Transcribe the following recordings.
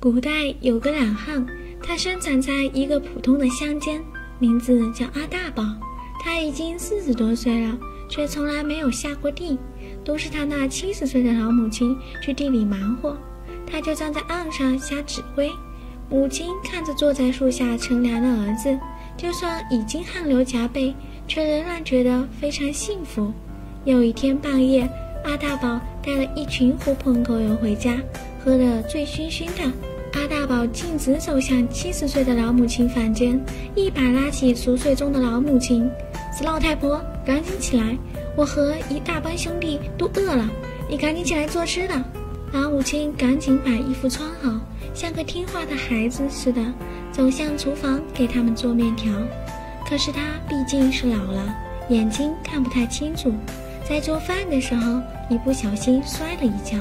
古代有个懒汉，他生长在一个普通的乡间，名字叫阿大宝。他已经40多岁了，却从来没有下过地，都是他那70岁的老母亲去地里忙活，他就站在岸上瞎指挥。母亲看着坐在树下乘凉的儿子，就算已经汗流浃背，却仍然觉得非常幸福。有一天半夜，阿大宝带了一群狐朋狗友回家，喝得醉醺醺的。阿大宝径直走向70岁的老母亲房间，一把拉起熟睡中的老母亲：“死老太婆，赶紧起来，我和一大帮兄弟都饿了，你赶紧起来做吃的。”老母亲赶紧把衣服穿好，像个听话的孩子似的走向厨房给他们做面条。可是她毕竟是老了，眼睛看不太清楚，在做饭的时候一不小心摔了一跤。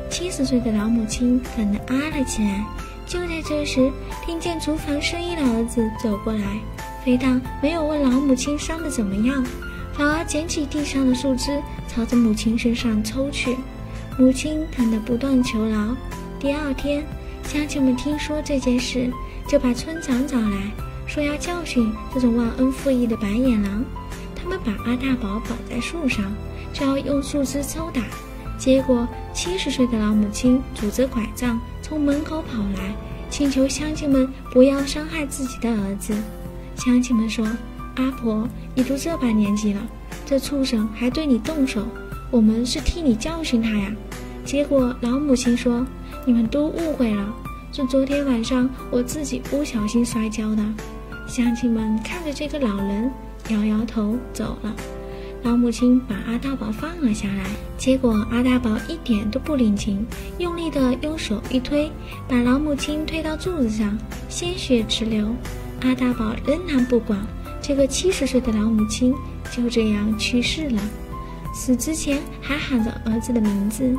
70岁的老母亲疼得啊了起来。就在这时，听见厨房生意的儿子走过来，非但没有问老母亲伤得怎么样，反而捡起地上的树枝朝着母亲身上抽去。母亲疼得不断求饶。第二天，乡亲们听说这件事，就把村长找来，说要教训这种忘恩负义的白眼狼。他们把阿大宝绑在树上，就要用树枝抽打。结果70岁的老母亲拄着拐杖从门口跑来，请求乡亲们不要伤害自己的儿子。乡亲们说：“阿婆，你都这把年纪了，这畜生还对你动手，我们是替你教训他呀。”结果老母亲说：“你们都误会了，是昨天晚上我自己不小心摔跤的。”乡亲们看着这个老人，摇摇头走了。老母亲把阿大宝放了下来，结果阿大宝一点都不领情，用力地用手一推，把老母亲推到柱子上，鲜血直流。阿大宝仍然不管，这个70岁的老母亲就这样去世了，死之前还喊着儿子的名字。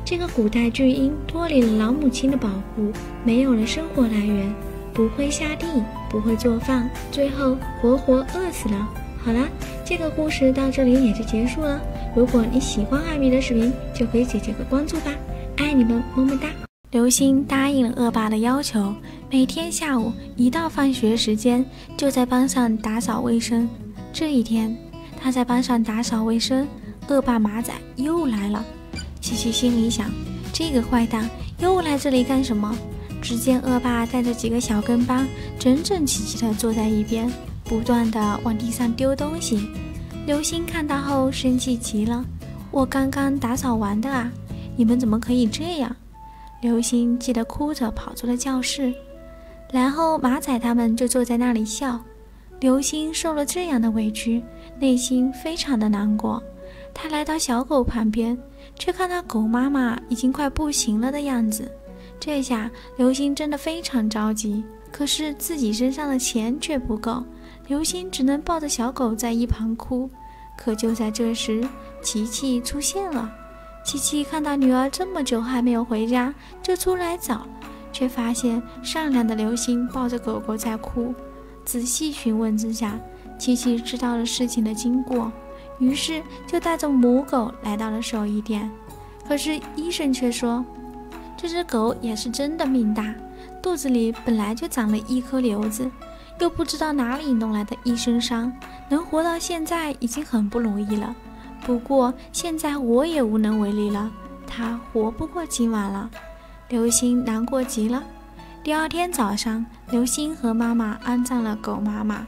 这个古代巨婴脱离了老母亲的保护，没有了生活来源，不会下地，不会做饭，最后活活饿死了。好了，这个故事到这里也就结束了。如果你喜欢艾米的视频，就可以点个关注吧，爱你们，么么哒。刘星答应了恶霸的要求，每天下午一到放学时间，就在班上打扫卫生。这一天，他在班上打扫卫生，恶霸马仔又来了。琪琪心里想，这个坏蛋又来这里干什么？只见恶霸带着几个小跟班，整整齐齐地坐在一边，不断地往地上丢东西。刘星看到后生气极了：“我刚刚打扫完的啊，你们怎么可以这样？”刘星气得哭着跑出了教室，然后马仔他们就坐在那里笑。刘星受了这样的委屈，内心非常的难过。他来到小狗旁边，却看到狗妈妈已经快不行了的样子。这下刘星真的非常着急，可是自己身上的钱却不够，刘星只能抱着小狗在一旁哭。可就在这时，琪琪出现了。琪琪看到女儿这么久还没有回家，就出来找，却发现善良的刘星抱着狗狗在哭。仔细询问之下，琪琪知道了事情的经过，于是就带着母狗来到了兽医店。可是医生却说，这只狗也是真的命大，肚子里本来就长了一颗瘤子，又不知道哪里弄来的一身伤，能活到现在已经很不容易了。不过现在我也无能为力了，它活不过今晚了。刘星难过极了。第二天早上，刘星和妈妈安葬了狗妈妈，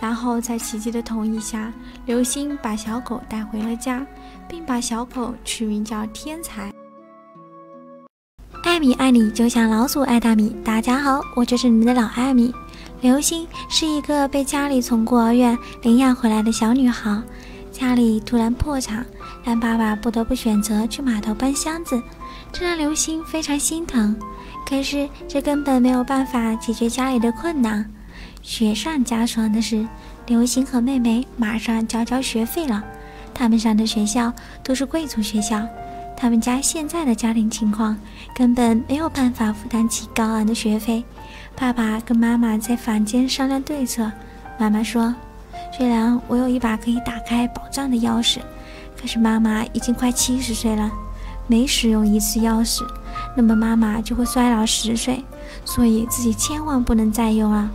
然后在琪琪的同意下，刘星把小狗带回了家，并把小狗取名叫天才。艾米爱你就像老鼠爱大米。大家好，我就是你们的老艾米。刘星是一个被家里从孤儿院领养回来的小女孩，家里突然破产，让爸爸不得不选择去码头搬箱子，这让刘星非常心疼。可是这根本没有办法解决家里的困难。雪上加霜的是，刘星和妹妹马上就要交学费了，他们上的学校都是贵族学校，他们家现在的家庭情况根本没有办法负担起高昂的学费。爸爸跟妈妈在房间商量对策。妈妈说，虽然我有一把可以打开宝藏的钥匙，可是妈妈已经快70岁了，每使用一次钥匙，那么妈妈就会衰老10岁，所以自己千万不能再用了。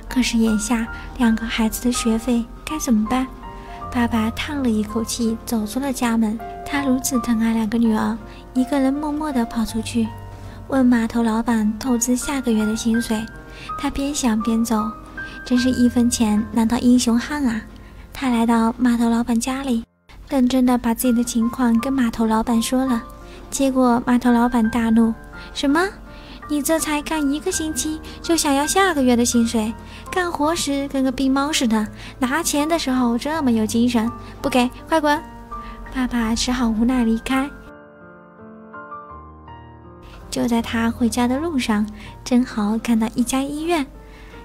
可是眼下2个孩子的学费该怎么办？爸爸叹了一口气，走出了家门。他如此疼爱2个女儿，一个人默默地跑出去，问码头老板透支下个月的薪水。他边想边走，真是1分钱难倒英雄汉啊！他来到码头老板家里，认真地把自己的情况跟码头老板说了。结果码头老板大怒：什么？你这才干1个星期就想要下个月的薪水？干活时跟个病猫似的，拿钱的时候这么有精神，不给快滚！爸爸只好无奈离开。就在他回家的路上，正好看到一家医院，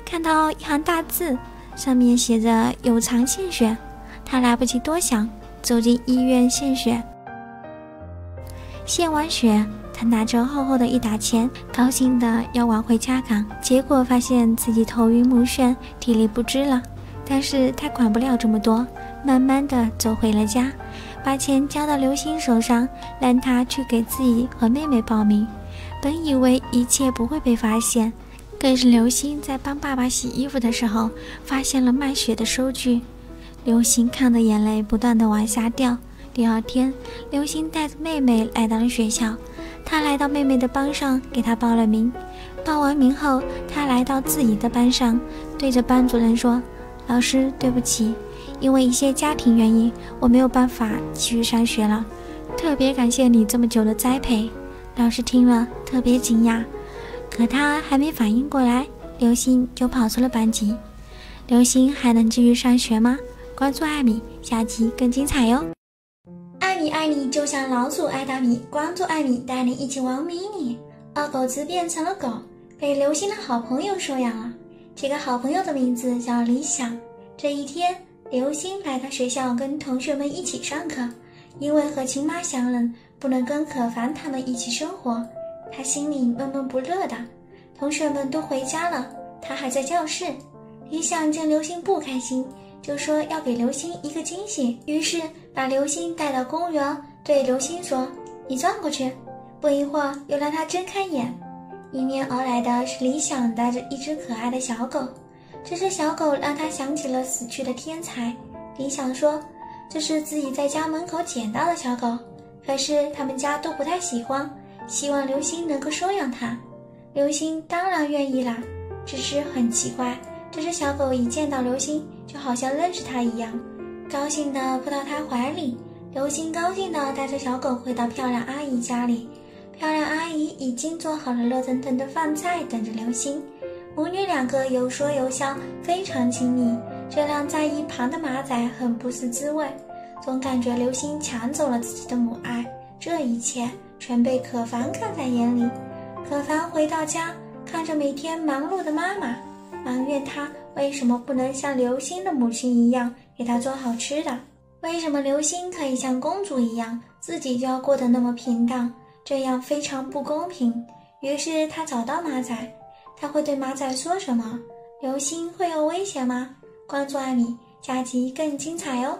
看到一行大字，上面写着有偿献血。他来不及多想，走进医院献血。献完血，他拿着厚厚的一沓钱，高兴的要往回家赶，结果发现自己头晕目眩，体力不支了。但是他管不了这么多，慢慢的走回了家，把钱交到刘星手上，让他去给自己和妹妹报名。本以为一切不会被发现，可是刘星在帮爸爸洗衣服的时候，发现了卖血的收据。刘星看的眼泪不断的往下掉。第2天，刘星带着妹妹来到了学校，他来到妹妹的班上，给她报了名。报完名后，他来到自己的班上，对着班主任说：老师，对不起，因为一些家庭原因，我没有办法继续上学了，特别感谢你这么久的栽培。老师听了特别惊讶，可他还没反应过来，刘星就跑出了班级。刘星还能继续上学吗？关注艾米，下期更精彩哟！艾米爱你就像老鼠爱大米，关注艾米带你一起玩迷你。二狗子变成了狗，被刘星的好朋友收养了。这个好朋友的名字叫理想。这一天，刘星来到学校跟同学们一起上课，因为和亲妈相认，不能跟可凡他们一起生活，他心里闷闷不乐的。同学们都回家了，他还在教室。理想见刘星不开心，就说要给刘星一个惊喜，于是把刘星带到公园，对刘星说：你转过去。不一会儿，又让他睁开眼，迎面而来的是理想带着一只可爱的小狗。这只小狗让他想起了死去的天才。理想说，这是自己在家门口捡到的小狗，可是他们家都不太喜欢，希望刘星能够收养它。刘星当然愿意啦，只是很奇怪，这只小狗一见到刘星就好像认识他一样，高兴地扑到他怀里。刘星高兴地带着小狗回到漂亮阿姨家里，漂亮阿姨已经做好了热腾腾的饭菜等着刘星。母女2个有说有笑，非常亲密，这让在一旁的马仔很不是滋味，总感觉刘星抢走了自己的母爱。这一切全被可凡看在眼里。可凡回到家，看着每天忙碌的妈妈，埋怨她为什么不能像刘星的母亲一样给她做好吃的，为什么刘星可以像公主一样，自己就要过得那么平淡，这样非常不公平。于是他找到马仔，他会对马仔说什么？刘星会有危险吗？关注艾米，下集更精彩哦。